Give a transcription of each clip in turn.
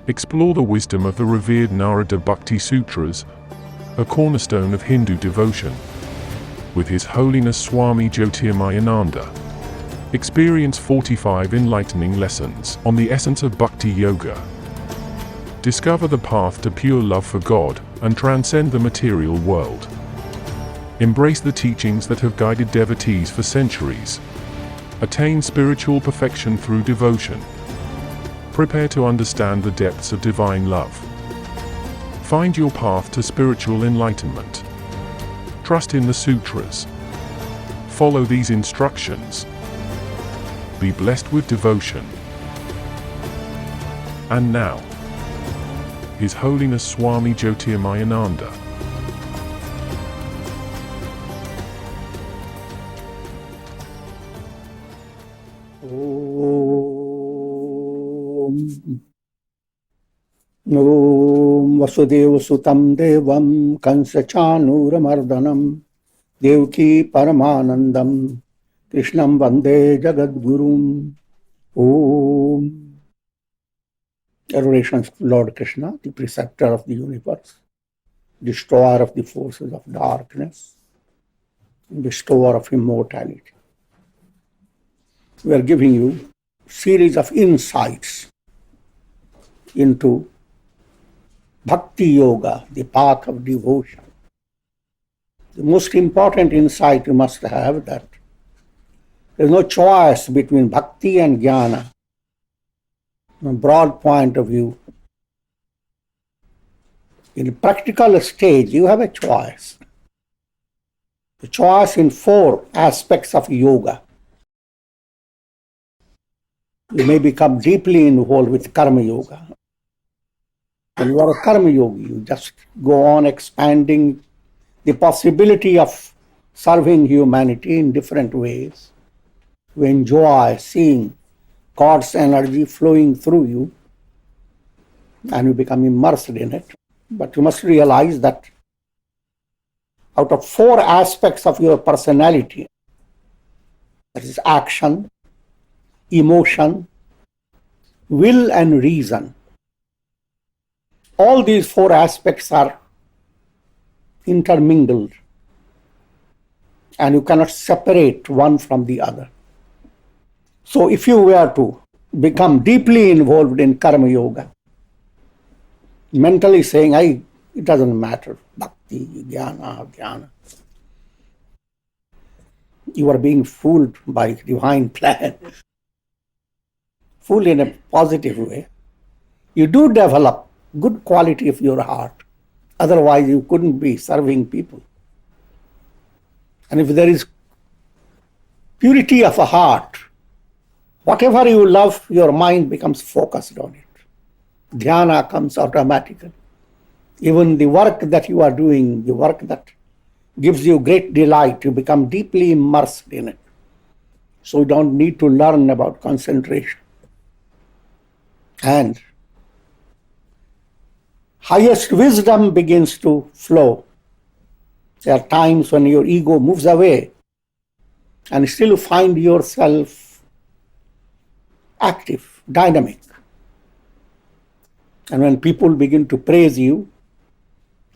explore the wisdom of the revered Narada Bhakti Sutras, a cornerstone of Hindu devotion, with His Holiness Swami Jyotirmayananda. Experience 45 enlightening lessons on the essence of Bhakti Yoga. Discover the path to pure love for God and transcend the material world. Embrace the teachings that have guided devotees for centuries. Attain spiritual perfection through devotion. Prepare to understand the depths of divine love. Find your path to spiritual enlightenment. Trust in the sutras. Follow these instructions. Be blessed with devotion. And now, His Holiness Swami Jyotirmayananda. Om Vasudeva Sutam Devam Kansa Chanuramardanam Devki Paramanandam Krishnam Vande Jagadgurum. Om. Adorations to Lord Krishna, the preceptor of the universe, destroyer of the forces of darkness, bestower of immortality. We are giving you a series of insights into Bhakti Yoga, the path of devotion. The most important insight you must have that there is no choice between Bhakti and Jnana. From a broad point of view, in a practical stage, you have a choice. The choice in 4 aspects of yoga. You may become deeply involved with Karma Yoga. When you are a Karma Yogi, you just go on expanding the possibility of serving humanity in different ways. You enjoy seeing God's energy flowing through you and you become immersed in it. But you must realize that out of 4 aspects of your personality, that is action, emotion, will and reason, all these 4 aspects are intermingled and you cannot separate one from the other. So if you were to become deeply involved in Karma Yoga, mentally saying, it doesn't matter, Bhakti, Jnana, you are being fooled by divine plan. Fooled in a positive way. You do develop good quality of your heart. Otherwise, you couldn't be serving people. And if there is purity of a heart, whatever you love, your mind becomes focused on it. Dhyana comes automatically. Even the work that you are doing, the work that gives you great delight, you become deeply immersed in it. So you don't need to learn about concentration. And highest wisdom begins to flow. There are times when your ego moves away and still you find yourself active, dynamic. And when people begin to praise you,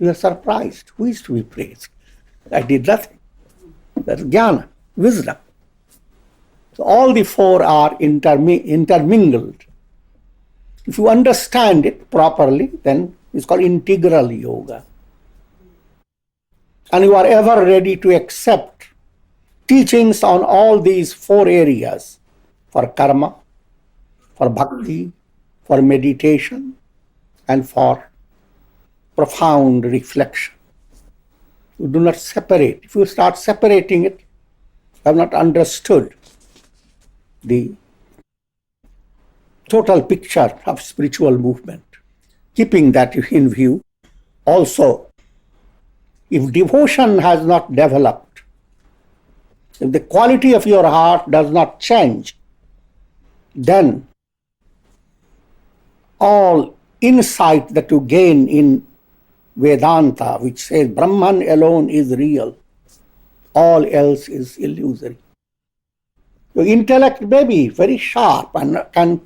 you are surprised. Who is to be praised? I did nothing. That's jnana, wisdom. So all the 4 are intermingled. If you understand it properly, then it's called integral yoga. And you are ever ready to accept teachings on all these 4 areas, for karma, for bhakti, for meditation, and for profound reflection. You do not separate. If you start separating it, you have not understood the total picture of spiritual movement. Keeping that in view, also, if devotion has not developed, if the quality of your heart does not change, then all insight that you gain in Vedanta, which says Brahman alone is real, all else is illusory. Your intellect may be very sharp and can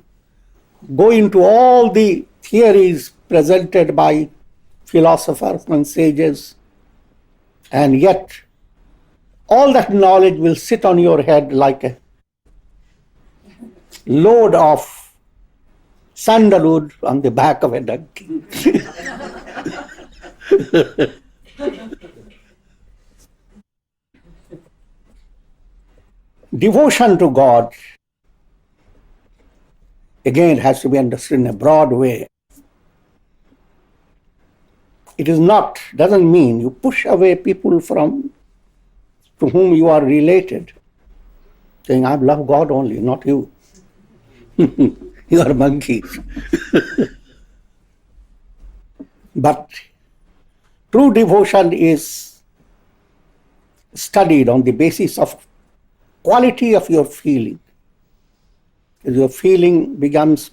go into all the theories presented by philosophers and sages, and yet all that knowledge will sit on your head like a load of sandalwood on the back of a donkey. Devotion to God, again, has to be understood in a broad way. It is not, doesn't mean you push away people to whom you are related, saying, I love God only, not you. You are monkeys. But true devotion is studied on the basis of quality of your feeling. As your feeling becomes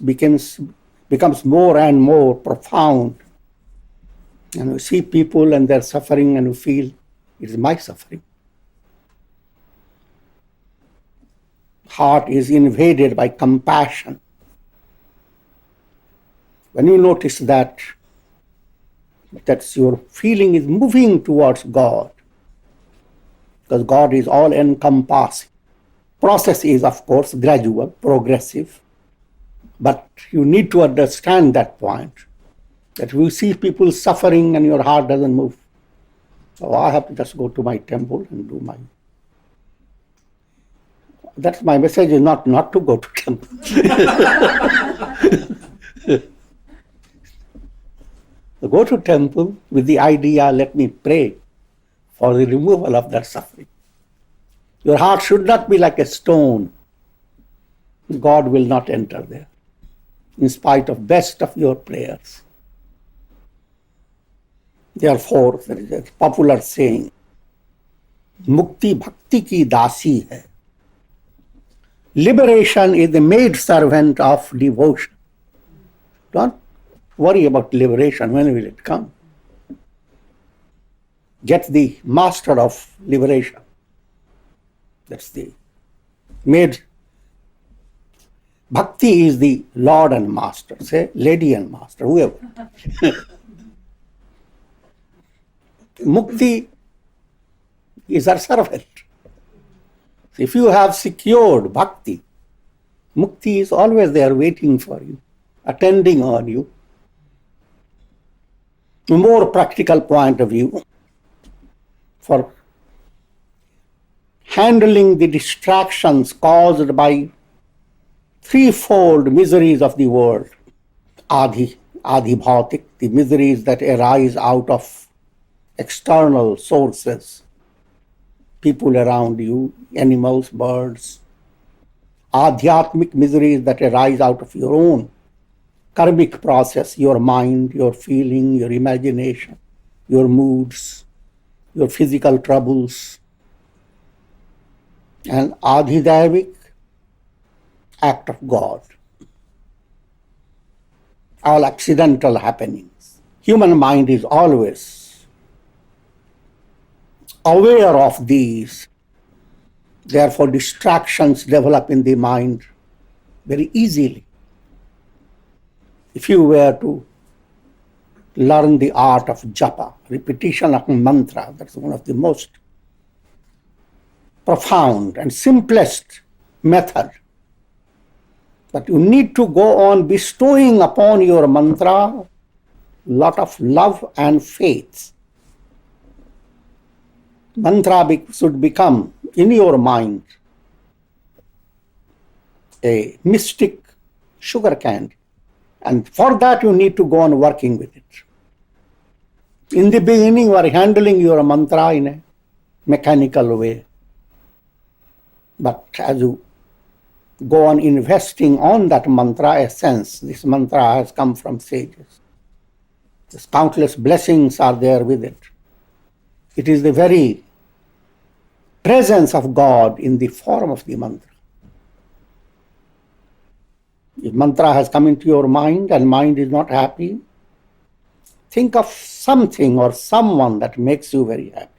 more and more profound, and you see people and their suffering and you feel it is my suffering. Heart is invaded by compassion. When you notice that your feeling is moving towards God, because God is all encompassing. Process is, of course, gradual, progressive, but you need to understand that point, that you see people suffering and your heart doesn't move. So I have to just go to my temple and do my... That's my message, is not to go to temple. Go to temple with the idea, let me pray for the removal of that suffering. Your heart should not be like a stone. God will not enter there, in spite of best of your prayers. Therefore, there is a popular saying, Mukti bhakti ki dasi hai. Liberation is the maid servant of devotion. Don't worry about liberation. When will it come? Get the master of liberation. That's the maid. Bhakti is the lord and master, say lady and master, whoever. Mukti is our servant. If you have secured bhakti, mukti is always there waiting for you, attending on you. A more practical point of view, for handling the distractions caused by threefold miseries of the world. Adi bhautik, the miseries that arise out of external sources, people around you, animals, birds. Adhyatmic miseries that arise out of your own karmic process, your mind, your feeling, your imagination, your moods, your physical troubles. And adhidavik, act of God. All accidental happenings. Human mind is always aware of these. Therefore, distractions develop in the mind very easily. If you were to learn the art of japa, repetition of mantra, that's one of the most profound and simplest method. But you need to go on bestowing upon your mantra a lot of love and faith. Mantra should become, in your mind, a mystic sugar candy. And for that you need to go on working with it. In the beginning you are handling your mantra in a mechanical way. But as you go on investing on that mantra essence, this mantra has come from sages. There's countless blessings are there with it. It is the very presence of God in the form of the mantra. If mantra has come into your mind and mind is not happy, think of something or someone that makes you very happy.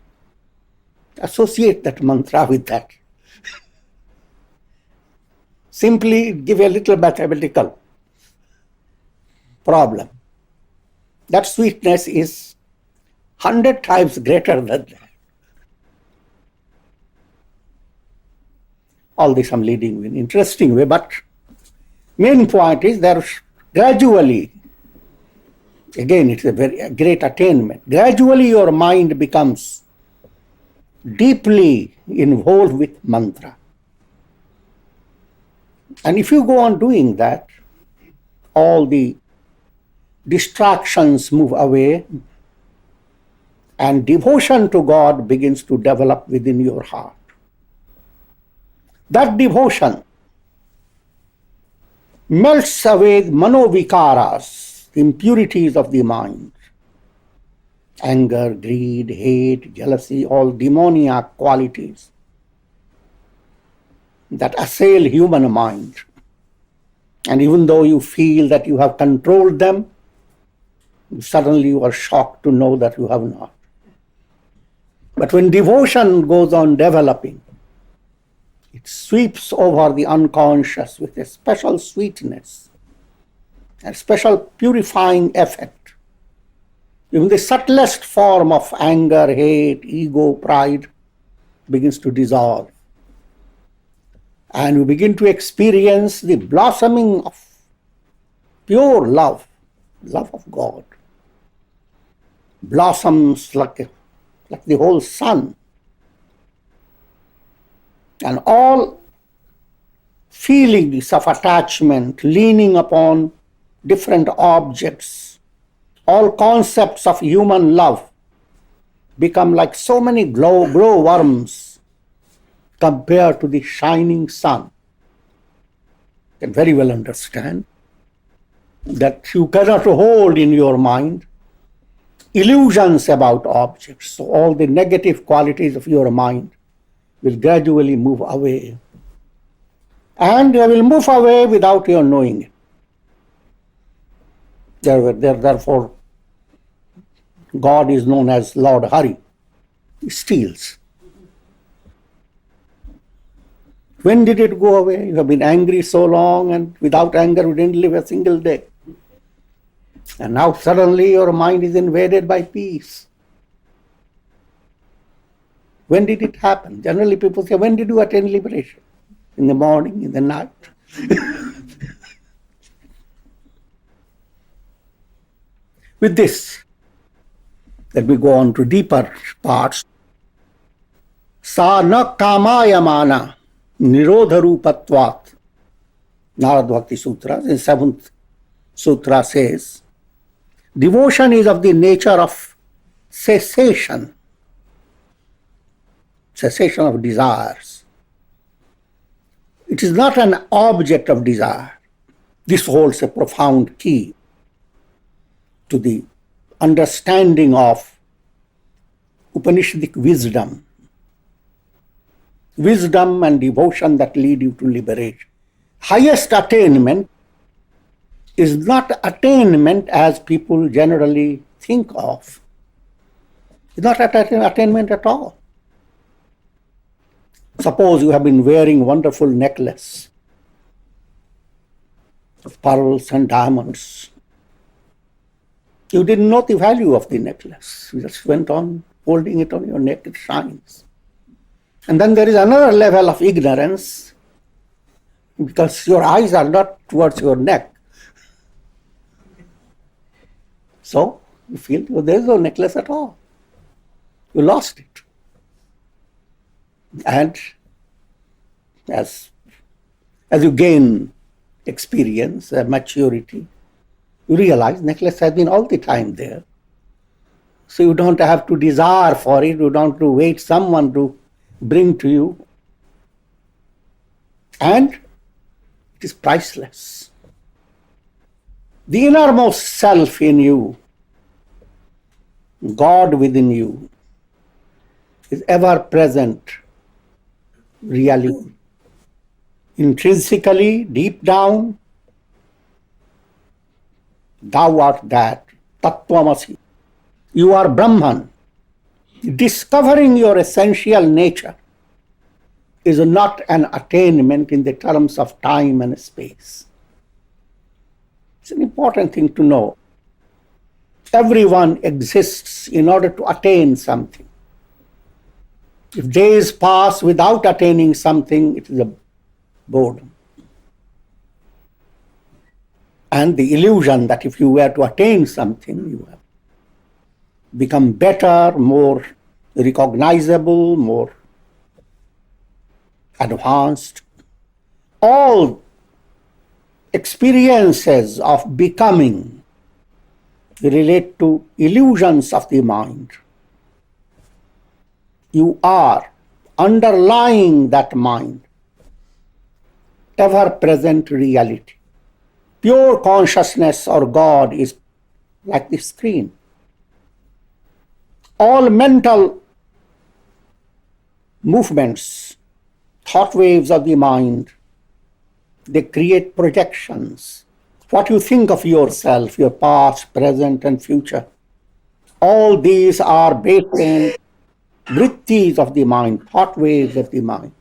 Associate that mantra with that. Simply give a little mathematical problem. That sweetness is 100 times greater than that. All this I'm leading in an interesting way, but main point is there gradually, again it's a very great attainment, gradually your mind becomes deeply involved with mantra. And if you go on doing that, all the distractions move away and devotion to God begins to develop within your heart. That devotion melts away manovikaras, the impurities of the mind, anger, greed, hate, jealousy, all demoniac qualities that assail human mind. And even though you feel that you have controlled them, suddenly you are shocked to know that you have not. But when devotion goes on developing, it sweeps over the unconscious with a special sweetness, a special purifying effect. Even the subtlest form of anger, hate, ego, pride begins to dissolve. And you begin to experience the blossoming of pure love, love of God. Blossoms like the whole sun. And all feelings of attachment, leaning upon different objects, all concepts of human love become like so many glowworms compared to the shining sun. You can very well understand that you cannot hold in your mind illusions about objects. So all the negative qualities of your mind will gradually move away. And they will move away without your knowing it. Therefore, God is known as Lord Hari. He steals. When did it go away? You have been angry so long, and without anger you didn't live a single day. And now suddenly your mind is invaded by peace. When did it happen? Generally people say, when did you attain liberation? In the morning, in the night? With this, let me go on to deeper parts. Sa na kamayamana nirodha rupatvat. Narad Bhakti Sutra, in 7th Sutra says, devotion is of the nature of cessation. Cessation of desires. It is not an object of desire. This holds a profound key to the understanding of Upanishadic wisdom. Wisdom and devotion that lead you to liberation. Highest attainment is not attainment as people generally think of. It's not attainment at all. Suppose you have been wearing wonderful necklace of pearls and diamonds. You didn't know the value of the necklace. You just went on holding it on your neck, it shines. And then there is another level of ignorance because your eyes are not towards your neck. So you feel there is no necklace at all. You lost it. And as you gain experience, maturity, you realize necklace has been all the time there. So you don't have to desire for it, you don't have to wait someone to bring to you. And it is priceless. The innermost self in you, God within you, is ever present reality. Intrinsically, deep down, thou art that, Tattvamasi. You are Brahman. Discovering your essential nature is not an attainment in the terms of time and space. It's an important thing to know. Everyone exists in order to attain something. If days pass without attaining something, it is a boredom. And the illusion that if you were to attain something, you have become better, more recognizable, more advanced. All experiences of becoming relate to illusions of the mind. You are underlying that mind, ever-present reality. Pure consciousness or God is like the screen. All mental movements, thought waves of the mind, they create projections. What you think of yourself, your past, present, and future, all these are based in vrittis of the mind, thought waves of the mind.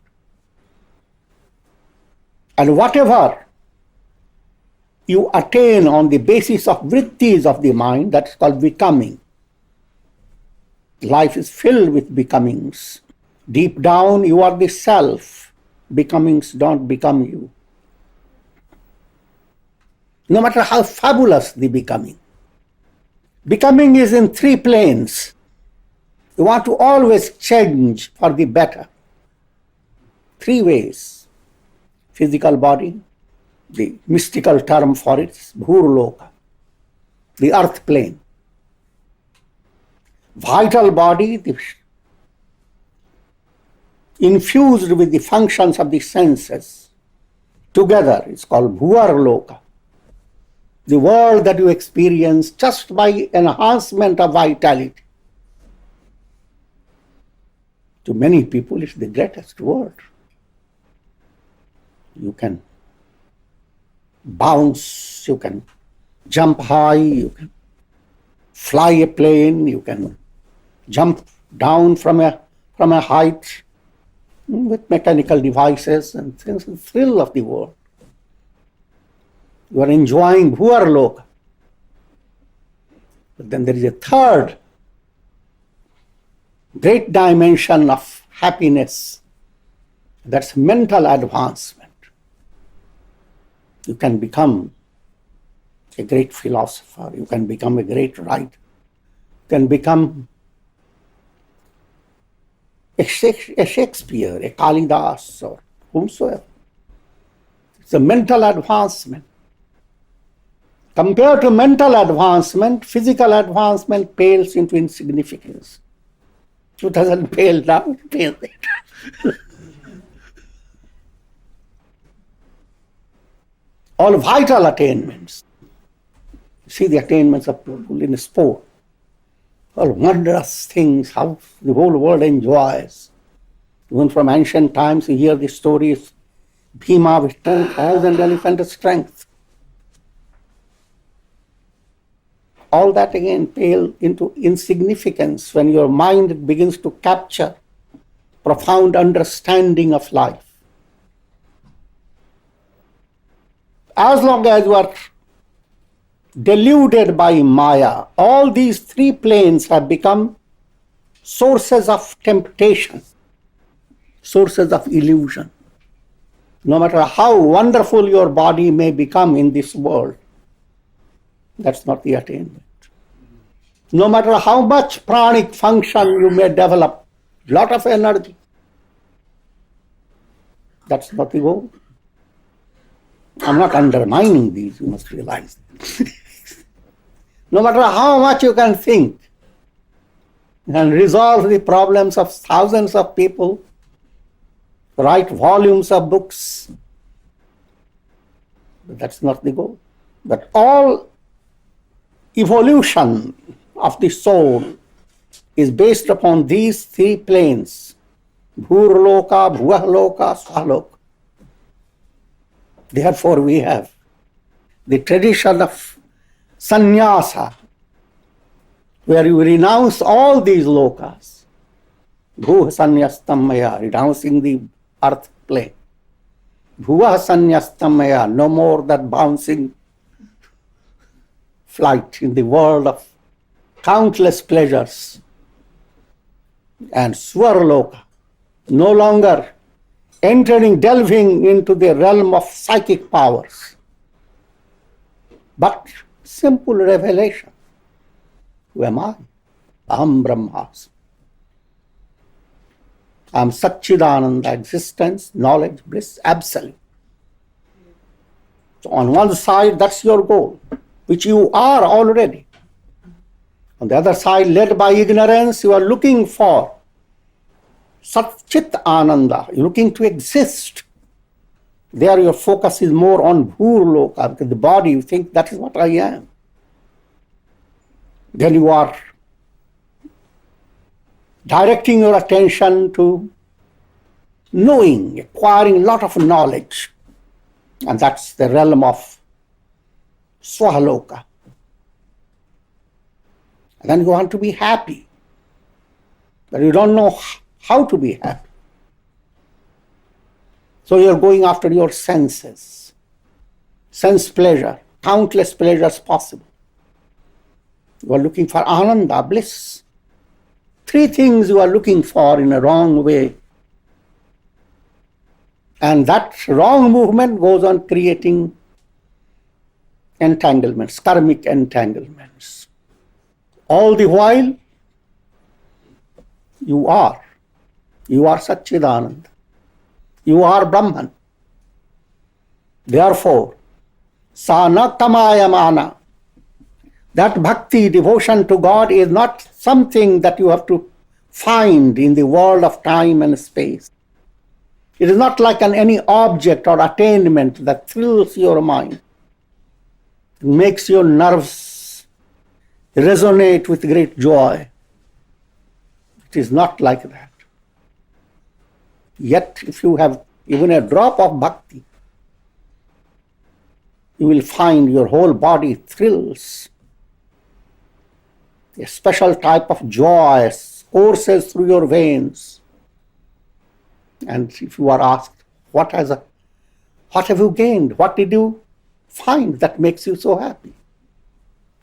And whatever you attain on the basis of vrittis of the mind, that is called becoming. Life is filled with becomings. Deep down, you are the self. Becomings don't become you. No matter how fabulous the becoming. Becoming is in three planes. You want to always change for the better. Three ways. Physical body, the mystical term for it is Bhurloka, the earth plane. Vital body, infused with the functions of the senses, together it's called Bhuvarloka. The world that you experience just by enhancement of vitality. To many people, it's the greatest world. You can bounce, you can jump high, you can fly a plane, you can jump down from a height with mechanical devices and things, the thrill of the world. You are enjoying Bhuvarloka. But then there is a third great dimension of happiness. That's mental advancement. You can become a great philosopher. You can become a great writer. You can become a Shakespeare, a Kalidas, or whomsoever. It's a mental advancement. Compared to mental advancement, physical advancement pales into insignificance. It doesn't pale down, it pales later. All vital attainments. See the attainments of people in sport. All wondrous things, how the whole world enjoys. Even from ancient times, you hear the stories, Bhima with 10,000 elephant strength. All that again pale into insignificance when your mind begins to capture profound understanding of life. As long as you are deluded by Maya, all these three planes have become sources of temptation, sources of illusion. No matter how wonderful your body may become in this world, that's not the attainment. No matter how much pranic function you may develop, lot of energy, that's not the goal. I'm not undermining these, you must realize. No matter how much you can think and resolve the problems of thousands of people, write volumes of books, but that's not the goal. But all evolution of the soul is based upon these three planes, Bhurloka, Bhuvaloka, Swaloka. Therefore we have the tradition of sannyasa, where you renounce all these lokas. Bhuva sannyastam maya, renouncing the earth plane. Bhuva sannyastam maya, no more that bouncing flight in the world of countless pleasures. And Swarloka, no longer delving into the realm of psychic powers, but simple revelation. Who am I? Aham Brahmasmi. I am Satchidananda, existence, knowledge, bliss, absolute. So on one side, that's your goal, which you are already. On the other side, led by ignorance, you are looking for Satchit Ananda, you're looking to exist. There your focus is more on Bhurloka, because the body, you think that is what I am. Then you are directing your attention to knowing, acquiring a lot of knowledge. And that's the realm of Swahaloka. And then you want to be happy, but you don't know how to be happy. So you're going after your senses, sense pleasure, countless pleasures possible. You are looking for Ananda, bliss. 3 things you are looking for in a wrong way. And that wrong movement goes on creating entanglements, karmic entanglements. All the while, you are Satchidananda. You are Brahman. Therefore, Sanakamaya, that bhakti, devotion to God, is not something that you have to find in the world of time and space. It is not like any object or attainment that thrills your mind, makes your nerves resonate with great joy. It is not like that. Yet, if you have even a drop of bhakti, you will find your whole body thrills. A special type of joy courses through your veins. And if you are asked, what have you gained? What did you find that makes you so happy?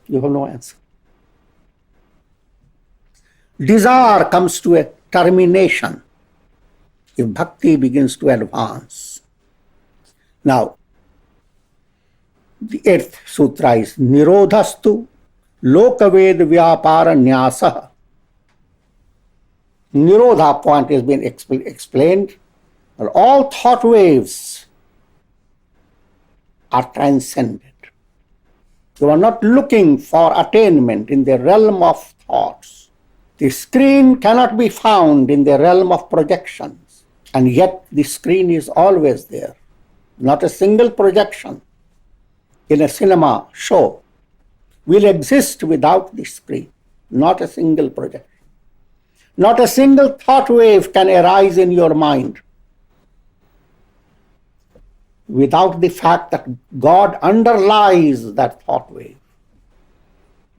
You have no answer. Desire comes to a termination if bhakti begins to advance. Now, the 8th sutra is Nirodhastu Lokaved Vyapara Nyasa. Nirodha point has been explained. All thought waves are transcended. You are not looking for attainment in the realm of thoughts. The screen cannot be found in the realm of projections, and yet the screen is always there. Not a single projection in a cinema show will exist without the screen. Not a single projection. Not a single thought wave can arise in your mind without the fact that God underlies that thought wave.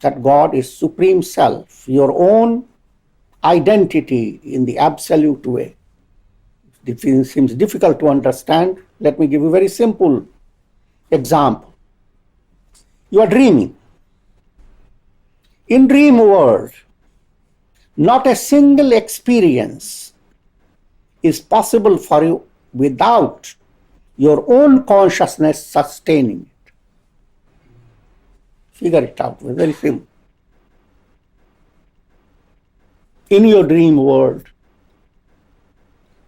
That God is Supreme Self, your own identity in the absolute way. If it seems difficult to understand, let me give you a very simple example. You are dreaming. In dream world, not a single experience is possible for you without your own consciousness sustaining it. Figure it out, very simple. In your dream world,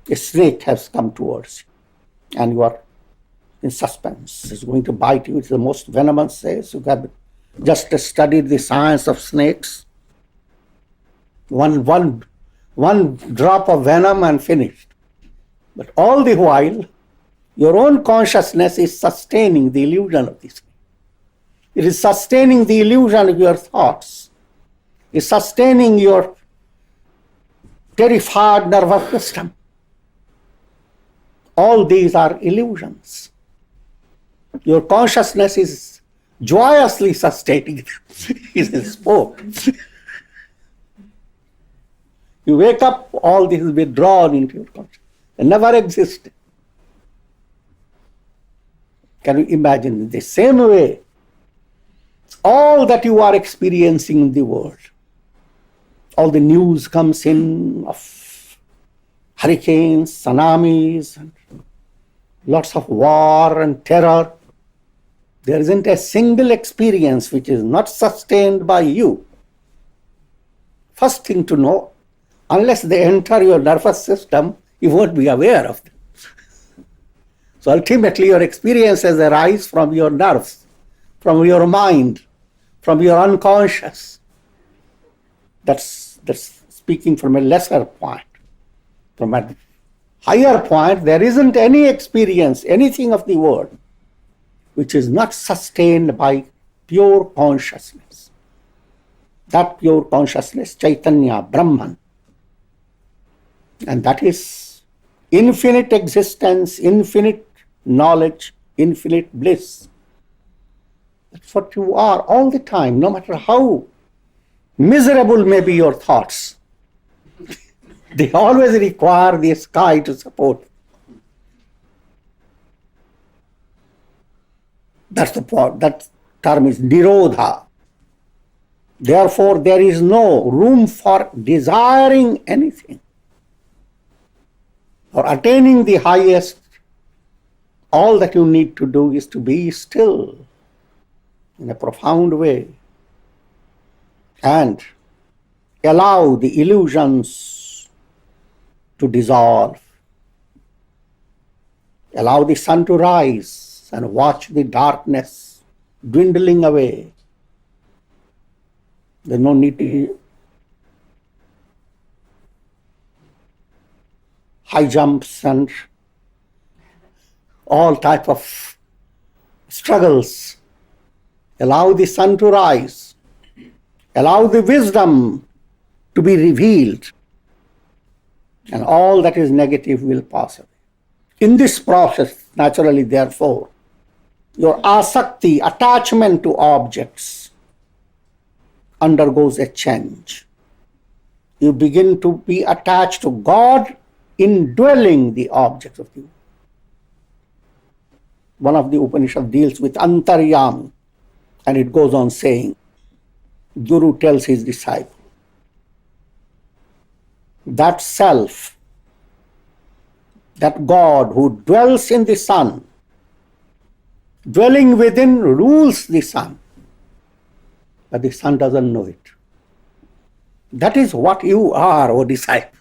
a snake has come towards you and you are in suspense. It's going to bite you. It's the most venomous. You have just studied the science of snakes. One drop of venom and finished. But all the while, your own consciousness is sustaining the illusion of this. It is sustaining the illusion of your thoughts. It is sustaining your terrified nervous system. All these are illusions. Your consciousness is joyously sustaining them. It is sport. You wake up, all this is withdrawn into your consciousness. It never existed. Can you imagine? In the same way, all that you are experiencing in the world, all the news comes in of hurricanes, tsunamis, and lots of war and terror. There isn't a single experience which is not sustained by you. First thing to know, unless they enter your nervous system, you won't be aware of them. So ultimately your experiences arise from your nerves, from your mind, from your unconscious. That's speaking from a lesser point. From a higher point, there isn't any experience, anything of the world, which is not sustained by pure consciousness. That pure consciousness, Chaitanya, Brahman. And that is infinite existence, infinite knowledge, infinite bliss. That's what you are all the time, no matter how miserable may be your thoughts. They always require the sky to support. That's the point. That term is Nirodha. Therefore, there is no room for desiring anything or attaining the highest. All that you need to do is to be still in a profound way and allow the illusions to dissolve. Allow the sun to rise and watch the darkness dwindling away. There's no need to high jumps and all type of struggles. Allow the sun to rise. Allow the wisdom to be revealed. And all that is negative will pass away. In this process, naturally, therefore, your asakti, attachment to objects, undergoes a change. You begin to be attached to God indwelling the objects of the world. One of the Upanishads deals with Antaryami, and it goes on saying, Guru tells his disciple, that self, that God who dwells in the sun, dwelling within rules the sun, but the sun doesn't know it. That is what you are, O disciple.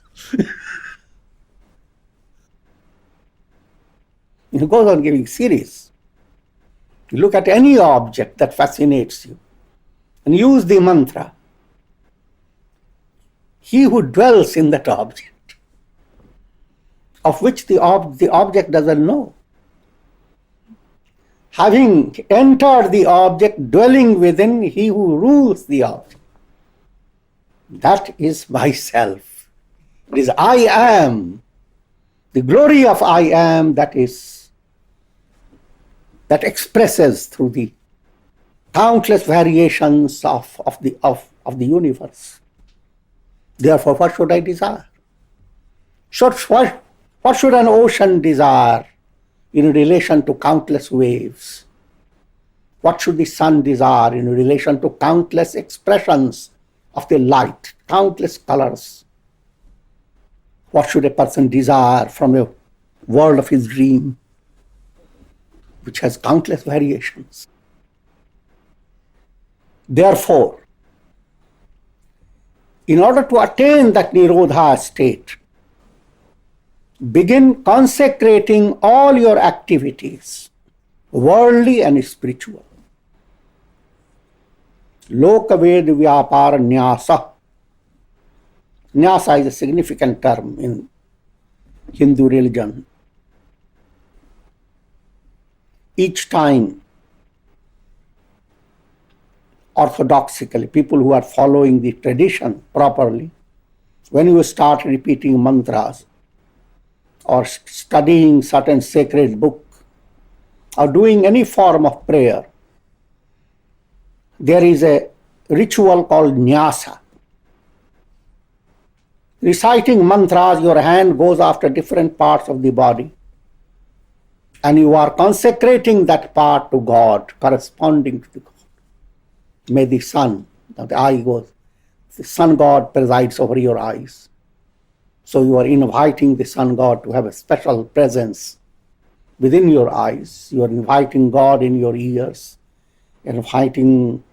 He goes on giving series. You look at any object that fascinates you and use the mantra. He who dwells in that object, of which the object doesn't know. Having entered the object, dwelling within, he who rules the object. That is myself. It is I am. The glory of I am that expresses through the countless variations of the universe. Therefore, what should I desire? What should an ocean desire in relation to countless waves? What should the sun desire in relation to countless expressions of the light, countless colors? What should a person desire from a world of his dream, which has countless variations? Therefore, in order to attain that Nirodha state, begin consecrating all your activities, worldly and spiritual. Lokaved vyapara nyasa. Nyasa is a significant term in Hindu religion. Each time, orthodoxically, people who are following the tradition properly, when you start repeating mantras or studying certain sacred book or doing any form of prayer, there is a ritual called nyasa. Reciting mantras, your hand goes after different parts of the body, and you are consecrating that part to God, corresponding to the God. May the sun, now the eye goes, the sun god presides over your eyes. So you are inviting the sun god to have a special presence within your eyes. You are inviting God in your ears. You are inviting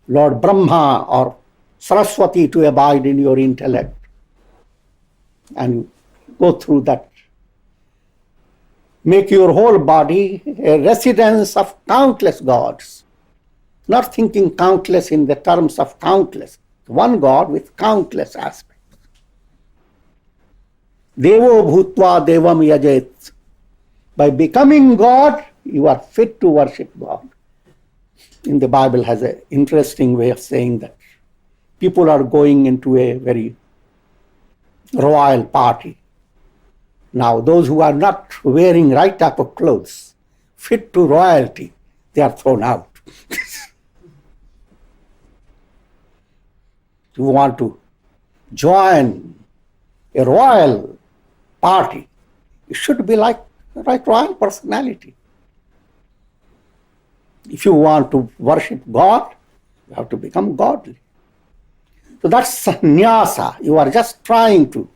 Lord Brahma or Saraswati to abide in your intellect. And you go through that. Make your whole body a residence of countless gods. Not thinking countless in the terms of countless. One God with countless aspects. Devo bhutva devam yajet. By becoming God, you are fit to worship God. In the Bible has an interesting way of saying that people are going into a very royal party. Now, those who are not wearing right type of clothes, fit to royalty, they are thrown out. You want to join a royal party, it should be like royal personality. If you want to worship God, you have to become godly. So that's sannyasa. You are just trying to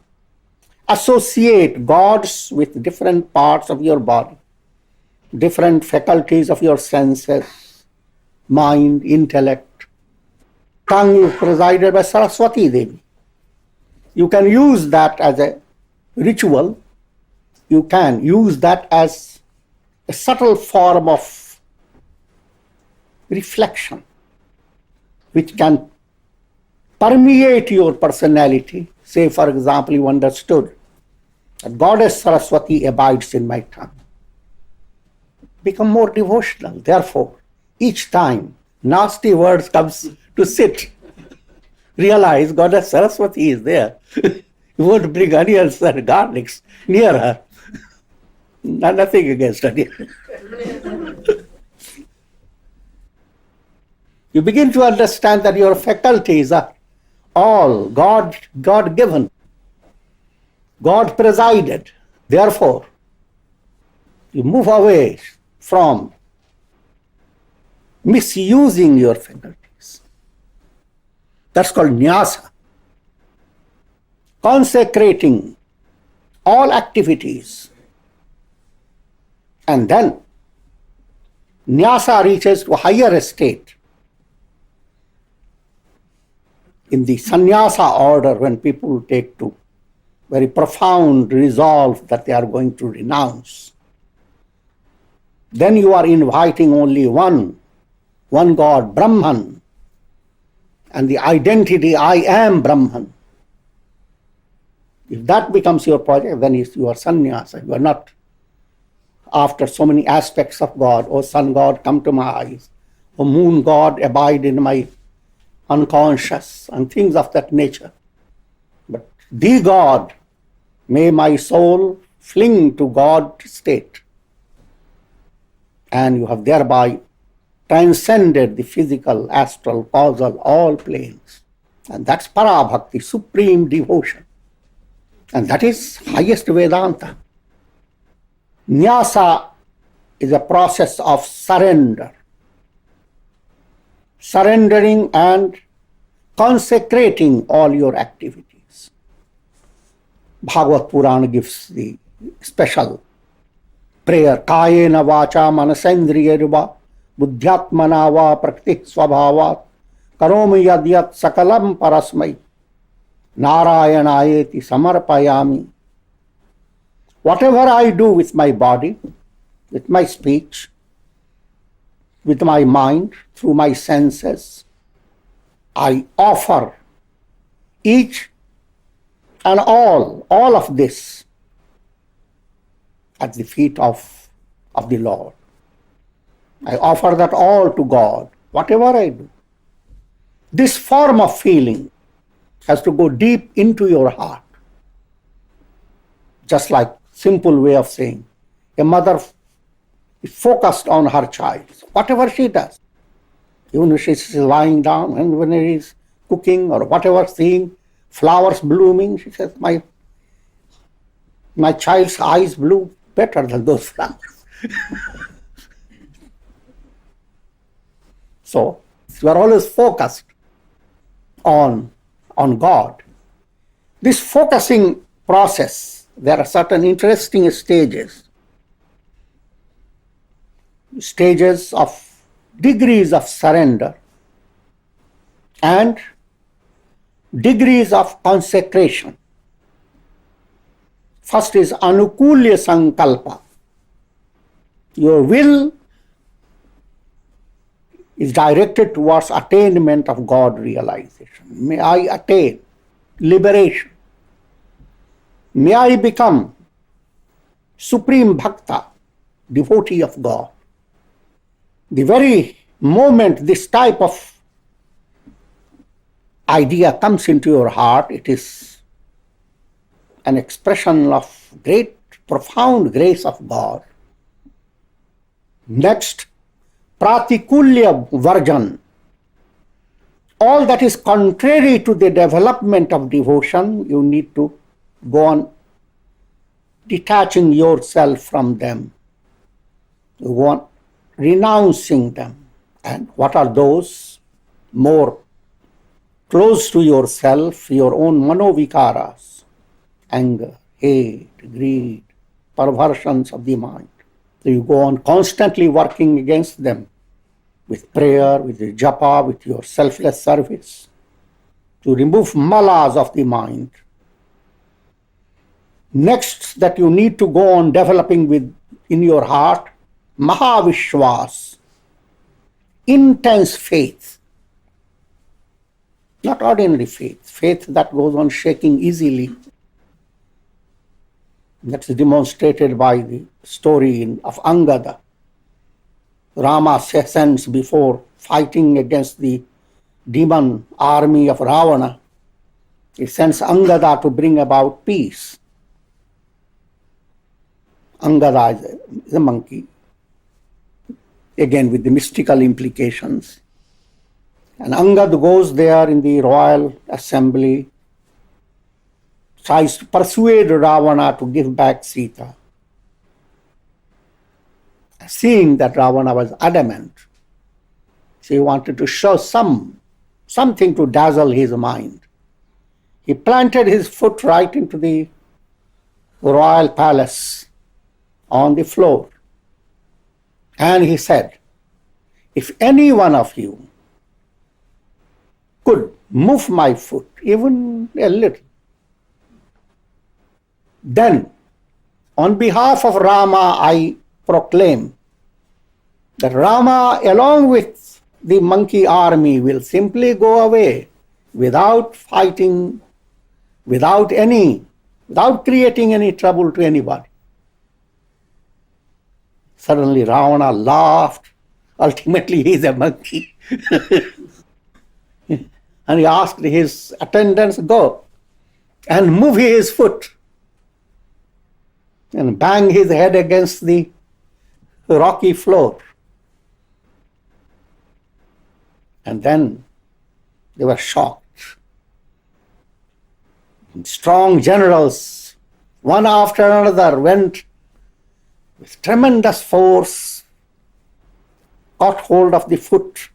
associate gods with different parts of your body, different faculties of your senses, mind, intellect. Tongue is presided by Saraswati Devi. You can use that as a ritual. You can use that as a subtle form of reflection, which can permeate your personality. Say, for example, you understood that Goddess Saraswati abides in my tongue. Become more devotional. Therefore, each time nasty words comes to sit, realize Goddess Saraswati is there. You won't bring onions and garlics near her. Nothing against her. You begin to understand that your faculties are all God-given, God presided. Therefore, you move away from misusing your faculties. That's called nyasa. Consecrating all activities. And then nyasa reaches to a higher state. In the sannyasa order, when people take to very profound resolve that they are going to renounce, then you are inviting only one God, Brahman, and the identity, I am Brahman. If that becomes your project, then you are sannyasa. You are not after so many aspects of God. Oh, sun God, come to my eyes. Oh, moon God, abide in my unconscious, and things of that nature. But the God, may my soul fling to God state. And you have thereby transcended the physical, astral, causal, all planes. And that's Parabhakti, supreme devotion. And that is highest Vedanta. Nyasa is a process of surrender. Surrendering and consecrating all your activities. Bhagavad Purana gives the special prayer. Kayena vacha manasendriya buddhyatmana va prakriti svabhavat karomi yadyat sakalam parasmai narayanayeti samarpayami. Whatever I do with my body, with my speech, with my mind, through my senses, I offer each and all of this at the feet of the Lord. I offer that all to God, whatever I do. This form of feeling has to go deep into your heart. Just like simple way of saying, a mother is focused on her child, whatever she does. Even if she's lying down and when she is cooking or whatever, seeing flowers blooming, she says, my child's eyes bloom better than those flowers. So, You are always focused on God. This focusing process, there are certain interesting stages of degrees of surrender and degrees of consecration. First is anukulya sankalpa. Your will is directed towards attainment of God realization. May I attain liberation. May I become supreme bhakta, devotee of God. The very moment this type of idea comes into your heart, it is an expression of great, profound grace of God. Next, pratikulya varjan. All that is contrary to the development of devotion, you need to go on detaching yourself from them. You go on renouncing them. And what are those? More close to yourself, your own manovikaras, anger, hate, greed, perversions of the mind. So you go on constantly working against them with prayer, with the japa, with your selfless service, to remove malas of the mind. Next, that you need to go on developing in your heart, mahavishwas, intense faith. Not ordinary faith, faith that goes on shaking easily. That's demonstrated by the story of Angada. Rama sends before fighting against the demon army of Ravana. He sends Angada to bring about peace. Angada is a monkey, again with the mystical implications. And Angad goes there in the royal assembly, tries to persuade Ravana to give back Sita. Seeing that Ravana was adamant, he wanted to show something to dazzle his mind. He planted his foot right into the royal palace on the floor. And he said, if any one of you could move my foot even a little, then on behalf of Rama I proclaim that Rama along with the monkey army will simply go away without fighting, without creating any trouble to anybody. Suddenly Ravana laughed. Ultimately he is a monkey. And he asked his attendants, go and move his foot and bang his head against the rocky floor. And then they were shocked. Strong generals, one after another, went with tremendous force, caught hold of the foot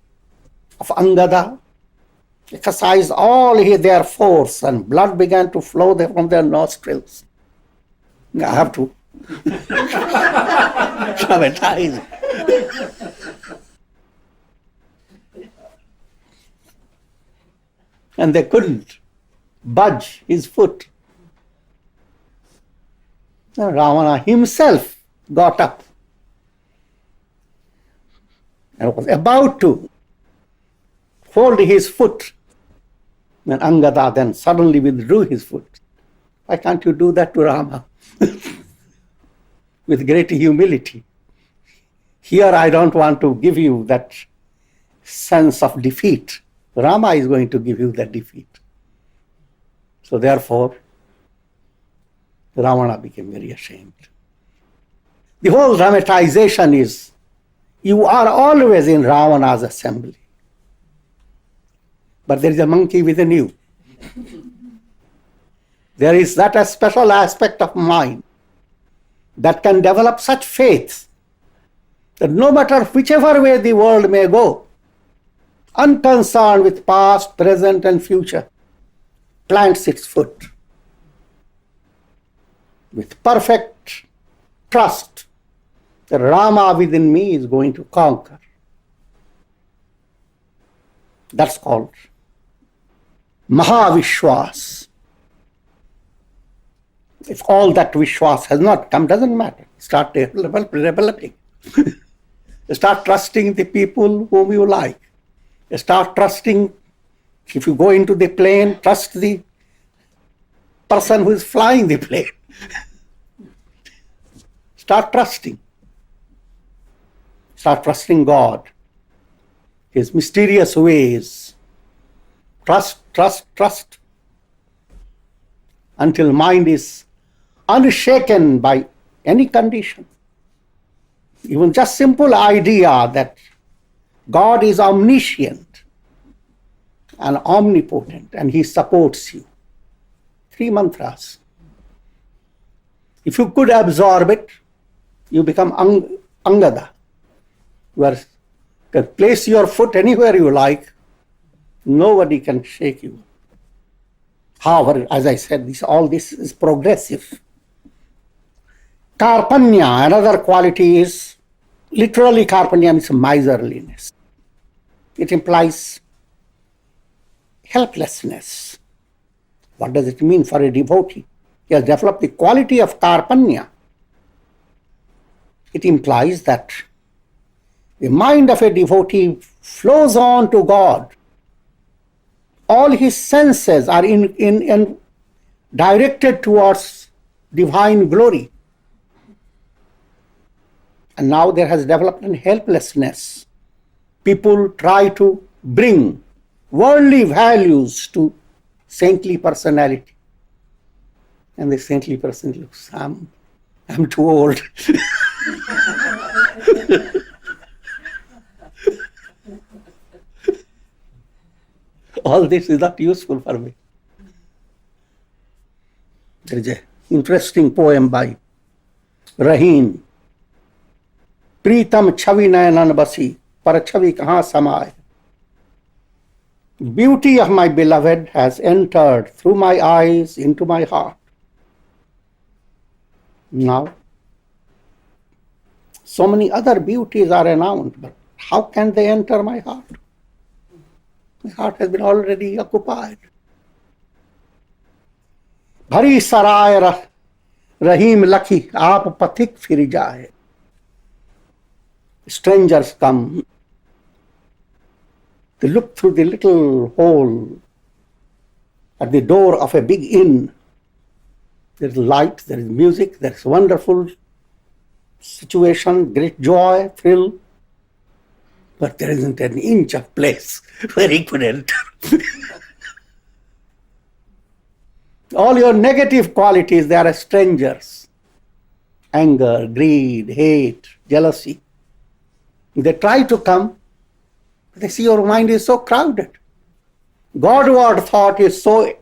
of Angada, exercised all their force, and blood began to flow from their nostrils. I have to dramatize. And they couldn't budge his foot. And Ravana himself got up and was about to hold his foot. And Angada then suddenly withdrew his foot. Why can't you do that to Rama? With great humility. Here I don't want to give you that sense of defeat. Rama is going to give you that defeat. So therefore, Ravana became very ashamed. The whole dramatization is, you are always in Ravana's assembly. But there is a monkey within you. There is that a special aspect of mind that can develop such faith that no matter whichever way the world may go, unconcerned with past, present, and future, plants its foot with perfect trust that Rama within me is going to conquer. That's called Mahavishwas. If all that Vishwas has not come, doesn't matter. Start developing. Start trusting the people whom you like. Start trusting, if you go into the plane, trust the person who is flying the plane. Start trusting. Start trusting God, His mysterious ways. Trust, trust, trust. Until mind is unshaken by any condition. Even just simple idea that God is omniscient and omnipotent and He supports you. 3 mantras. If you could absorb it, you become Angada. You can place your foot anywhere you like. Nobody can shake you. However, as I said, all this is progressive. Karpanya, another quality is, literally karpanya means miserliness. It implies helplessness. What does it mean for a devotee? He has developed the quality of karpanya. It implies that the mind of a devotee flows on to God. All his senses are directed towards divine glory. And now there has developed a helplessness. People try to bring worldly values to saintly personality. And the saintly person looks, I'm too old. All this is not useful for me. There is an interesting poem by Rahim. Pritam chavi nayanan basi, par chavi kahan samay. Beauty of my beloved has entered through my eyes into my heart. Now, so many other beauties are renowned, but how can they enter my heart? My heart has been already occupied. Bhari saray Rahim lakhi, aap pathik fir jaye. Strangers come. They look through the little hole at the door of a big inn. There is light, there is music, there is wonderful situation, great joy, thrill. But there isn't an inch of place where he could enter. All your negative qualities, they are strangers. Anger, greed, hate, jealousy. They try to come, but they see your mind is so crowded. Godward thought is so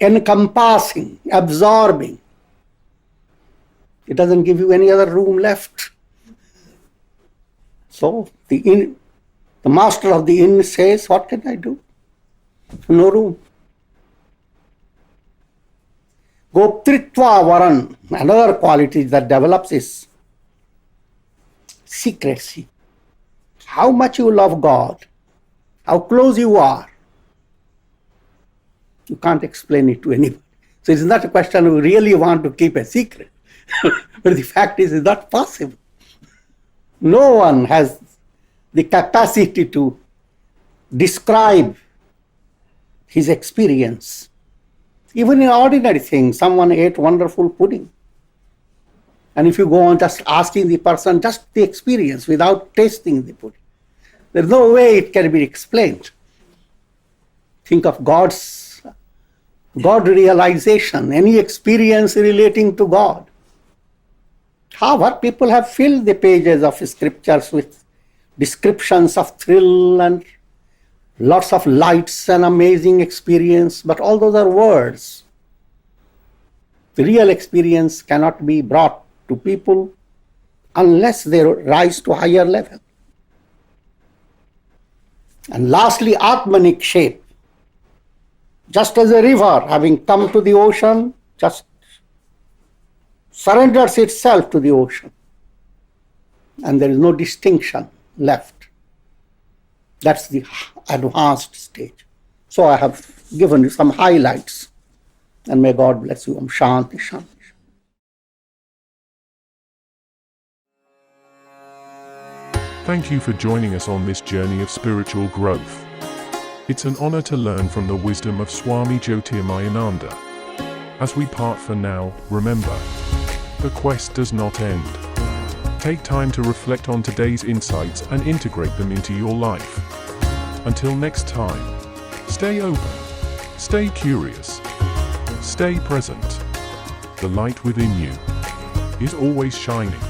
encompassing, absorbing. It doesn't give you any other room left. So the master of the inn says, what can I do? No room. Goptritva varan, another quality that develops is secrecy. How much you love God, how close you are, you can't explain it to anybody. So it's not a question of really want to keep a secret. But the fact is, it's not possible. No one has the capacity to describe his experience. Even in ordinary things, someone ate wonderful pudding. And if you go on just asking the person just the experience without tasting the pudding, there's no way it can be explained. Think of God realization, any experience relating to God. However, people have filled the pages of scriptures with descriptions of thrill and lots of lights and amazing experience, but all those are words. The real experience cannot be brought to people unless they rise to higher level. And lastly, Atmanik shape. Just as a river, having come to the ocean, just surrenders itself to the ocean. And there is no distinction left. That's the advanced stage. So I have given you some highlights. And may God bless you. Om Shanti Shanti. Thank you for joining us on this journey of spiritual growth. It's an honor to learn from the wisdom of Swami Jyotirmayananda. As we part for now, remember, the quest does not end. Take time to reflect on today's insights and integrate them into your life. Until next time, stay open, stay curious, stay present. The light within you is always shining.